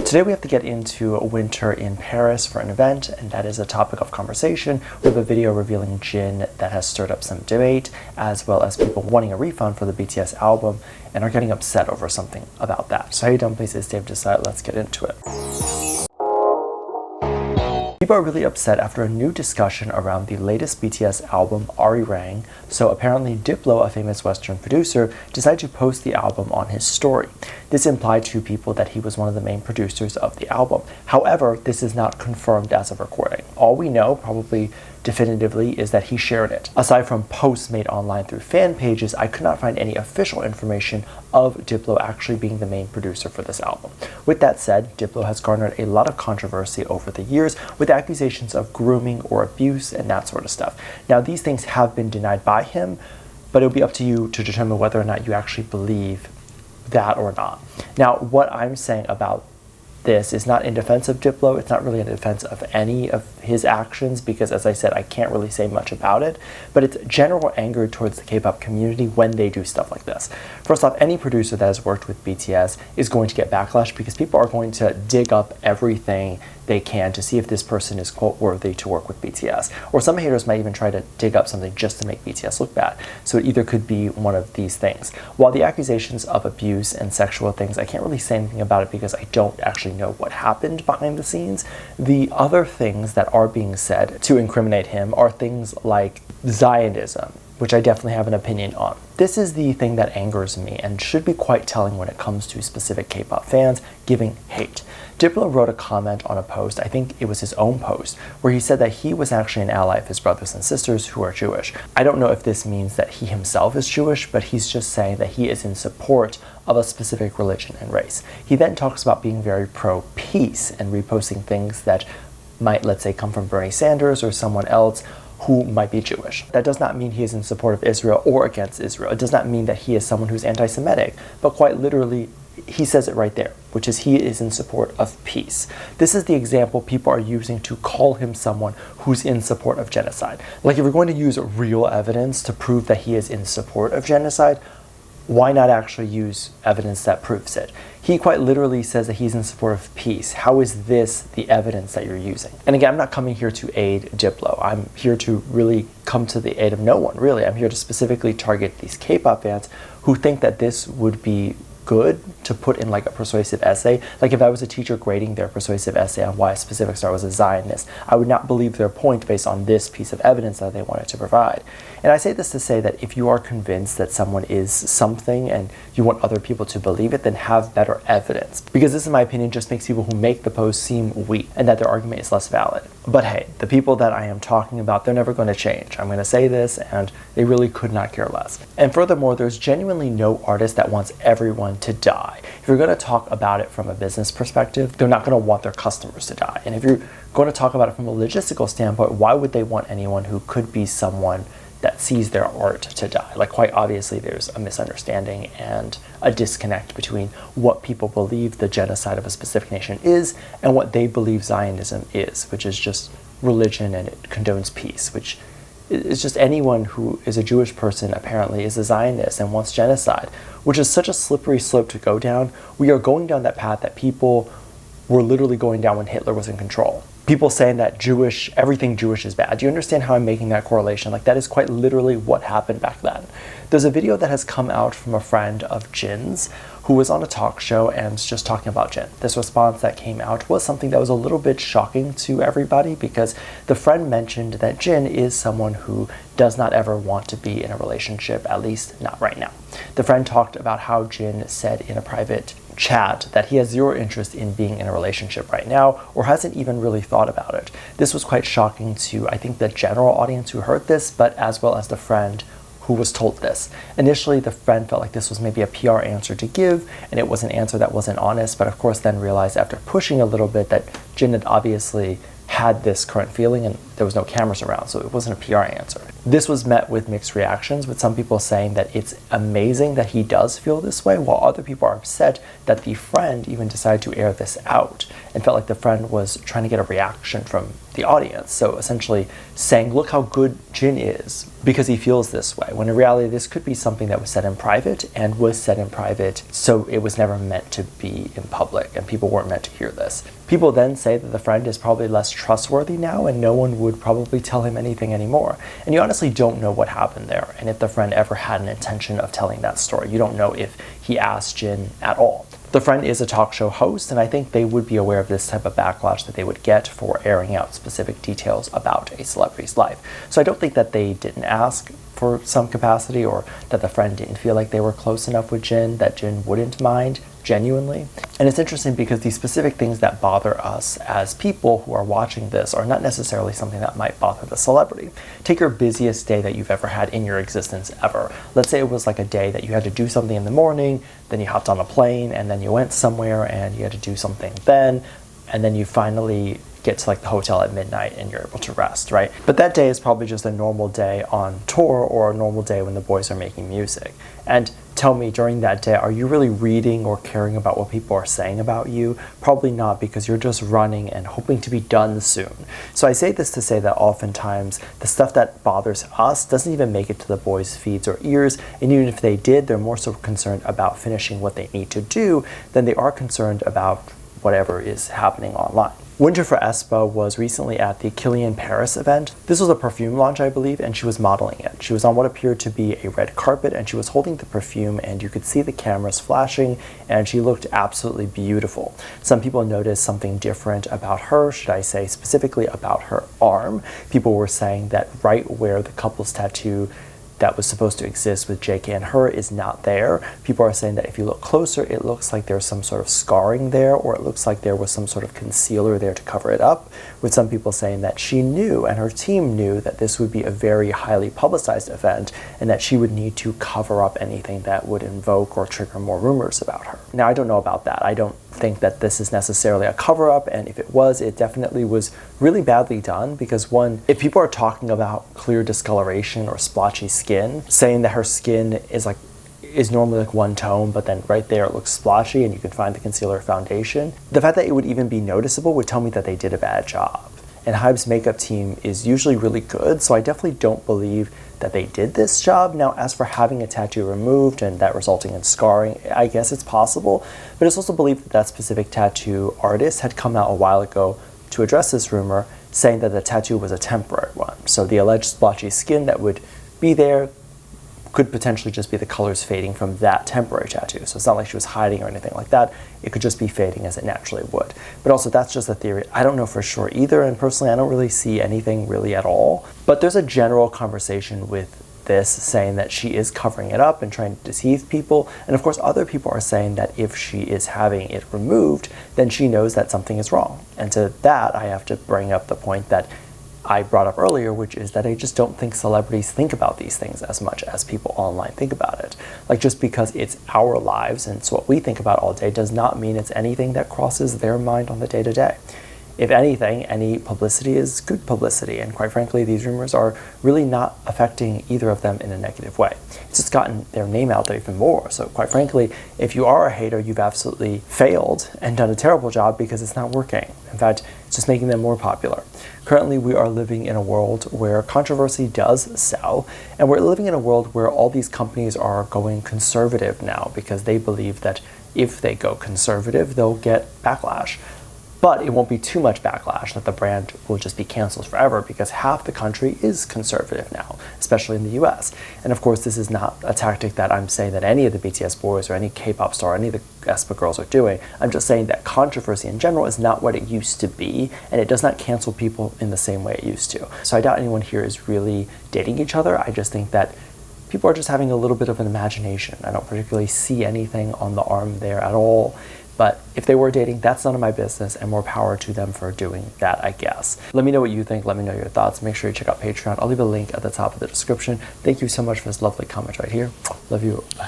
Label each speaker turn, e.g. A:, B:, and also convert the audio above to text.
A: Today we have to get into winter in Paris for an event, and that is a topic of conversation. We have a video revealing Jin that has stirred up some debate, as well as people wanting a refund for the BTS album and are getting upset over something about that. So hey Dumplings, it's Dave Decide. Let's get into it. People are really upset after a new discussion around the latest BTS album, ARIRANG. So apparently Diplo, a famous Western producer, decided to post the album on his story. This implied to people that he was one of the main producers of the album. However, this is not confirmed as of recording. All we know, probably definitively, is that he shared it. Aside from posts made online through fan pages, I could not find any official information of Diplo actually being the main producer for this album. With that said, Diplo has garnered a lot of controversy over the years with accusations of grooming or abuse and that sort of stuff. Now, these things have been denied by him, but it'll be up to you to determine whether or not you actually believe that or not. Now, what I'm saying about this is not in defense of Diplo. It's not really in defense of any of his actions because, as I said, I can't really say much about it, but it's general anger towards the K-pop community when they do stuff like this. First off, any producer that has worked with BTS is going to get backlash because people are going to dig up everything they can to see if this person is quote worthy to work with BTS. Or some haters might even try to dig up something just to make BTS look bad. So it either could be one of these things. While the accusations of abuse and sexual things, I can't really say anything about it because I don't actually know what happened behind the scenes. The other things that are being said to incriminate him are things like Zionism, which I definitely have an opinion on. This is the thing that angers me and should be quite telling when it comes to specific K-pop fans giving hate. Diplo wrote a comment on a post, I think it was his own post, where he said that he was actually an ally of his brothers and sisters who are Jewish. I don't know if this means that he himself is Jewish, but he's just saying that he is in support of a specific religion and race. He then talks about being very pro-peace and reposting things that might, let's say, come from Bernie Sanders or someone else who might be Jewish. That does not mean he is in support of Israel or against Israel. It does not mean that he is someone who's anti-Semitic, but quite literally, he says it right there, which is he is in support of peace. This is the example people are using to call him someone who's in support of genocide. Like, if we're going to use real evidence to prove that he is in support of genocide, why not actually use evidence that proves it? He quite literally says that he's in support of peace. How is this the evidence that you're using? And again, I'm not coming here to aid Diplo. I'm here to really come to the aid of no one, really. I'm here to specifically target these K-pop fans who think that this would be good to put in like a persuasive essay. Like if I was a teacher grading their persuasive essay on why a specific star was a Zionist, I would not believe their point based on this piece of evidence that they wanted to provide. And I say this to say that if you are convinced that someone is something and you want other people to believe it, then have better evidence. Because this, in my opinion, just makes people who make the post seem weak and that their argument is less valid. But hey, the people that I am talking about, they're never going to change. I'm going to say this and they really could not care less. And furthermore, there's genuinely no artist that wants everyone to die. If you're going to talk about it from a business perspective, they're not going to want their customers to die. And if you're going to talk about it from a logistical standpoint, why would they want anyone who could be someone that sees their art to die? Like, quite obviously there's a misunderstanding and a disconnect between what people believe the genocide of a specific nation is and what they believe Zionism is, which is just religion and it condones peace, which is just anyone who is a Jewish person apparently is a Zionist and wants genocide, which is such a slippery slope to go down. We are going down that path that people were literally going down when Hitler was in control. People saying that everything Jewish is bad. Do you understand how I'm making that correlation? Like, that is quite literally what happened back then. There's a video that has come out from a friend of Jin's who was on a talk show and just talking about Jin. This response that came out was something that was a little bit shocking to everybody because the friend mentioned that Jin is someone who does not ever want to be in a relationship, at least not right now. The friend talked about how Jin said in a private chat that he has zero interest in being in a relationship right now or hasn't even really thought about it. This was quite shocking to, I think, the general audience who heard this, but as well as the friend who was told this. Initially, the friend felt like this was maybe a PR answer to give, and it was an answer that wasn't honest, but of course then realized after pushing a little bit that Jin had obviously had this current feeling and there was no cameras around, so it wasn't a PR answer. This was met with mixed reactions, with some people saying that it's amazing that he does feel this way, while other people are upset that the friend even decided to air this out and felt like the friend was trying to get a reaction from the audience. So essentially saying, look how good Jin is because he feels this way, when in reality this could be something that was said in private and was said in private, so it was never meant to be in public and people weren't meant to hear this. People then say that the friend is probably less trustworthy now and no one would probably tell him anything anymore. And you honestly don't know what happened there and if the friend ever had an intention of telling that story. You don't know if he asked Jin at all. The friend is a talk show host, and I think they would be aware of this type of backlash that they would get for airing out specific details about a celebrity's life. So I don't think that they didn't ask for some capacity, or that the friend didn't feel like they were close enough with Jin that Jin wouldn't mind genuinely. And it's interesting because these specific things that bother us as people who are watching this are not necessarily something that might bother the celebrity. Take your busiest day that you've ever had in your existence ever. Let's say it was like a day that you had to do something in the morning, then you hopped on a plane, and then you went somewhere and you had to do something then, and then you finally get to like the hotel at midnight and you're able to rest, right? But that day is probably just a normal day on tour or a normal day when the boys are making music. And tell me, during that day, are you really reading or caring about what people are saying about you? Probably not, because you're just running and hoping to be done soon. So I say this to say that oftentimes the stuff that bothers us doesn't even make it to the boys' feeds or ears, and even if they did, they're more so concerned about finishing what they need to do than they are concerned about whatever is happening online. Winter for aespa was recently at the Killian Paris event. This was a perfume launch, I believe, and she was modeling it. She was on what appeared to be a red carpet, and she was holding the perfume, and you could see the cameras flashing, and she looked absolutely beautiful. Some people noticed something different about her, should I say specifically about her arm. People were saying that right where the couple's tattoo that was supposed to exist with JK and her is not there. People are saying that if you look closer, it looks like there's some sort of scarring there, or it looks like there was some sort of concealer there to cover it up, with some people saying that she knew and her team knew that this would be a very highly publicized event and that she would need to cover up anything that would invoke or trigger more rumors about her. Now, I don't know about that. I don't think that this is necessarily a cover-up, and if it was, it definitely was really badly done, because one, if people are talking about clear discoloration or splotchy skin, saying that her skin is normally like one tone, but then right there it looks splotchy and you can find the concealer foundation, the fact that it would even be noticeable would tell me that they did a bad job. And Hybe's makeup team is usually really good, so I definitely don't believe that they did this job. Now, as for having a tattoo removed and that resulting in scarring, I guess it's possible, but it's also believed that that specific tattoo artist had come out a while ago to address this rumor, saying that the tattoo was a temporary one. So the alleged splotchy skin that would be there could potentially just be the colors fading from that temporary tattoo. So it's not like she was hiding or anything like that. It could just be fading as it naturally would. But also, that's just a theory. I don't know for sure either, and personally I don't really see anything really at all. But there's a general conversation with this saying that she is covering it up and trying to deceive people, and of course other people are saying that if she is having it removed, then she knows that something is wrong. And to that I have to bring up the point that I brought up earlier, which is that I just don't think celebrities think about these things as much as people online think about it. Like, just because it's our lives and it's what we think about all day does not mean it's anything that crosses their mind on the day-to-day. If anything, any publicity is good publicity, and quite frankly, these rumors are really not affecting either of them in a negative way. It's just gotten their name out there even more. So quite frankly, if you are a hater, you've absolutely failed and done a terrible job, because it's not working. In fact, it's just making them more popular. Currently, we are living in a world where controversy does sell, and we're living in a world where all these companies are going conservative now because they believe that if they go conservative, they'll get backlash. But it won't be too much backlash that the brand will just be canceled forever, because half the country is conservative now, especially in the US. And of course, this is not a tactic that I'm saying that any of the BTS boys or any K-pop star, any of the aespa girls are doing. I'm just saying that controversy in general is not what it used to be, and it does not cancel people in the same way it used to. So I doubt anyone here is really dating each other. I just think that people are just having a little bit of an imagination. I don't particularly see anything on the arm there at all. But if they were dating, that's none of my business, and more power to them for doing that, I guess. Let me know what you think. Let me know your thoughts. Make sure you check out Patreon. I'll leave a link at the top of the description. Thank you so much for this lovely comment right here. Love you. Bye.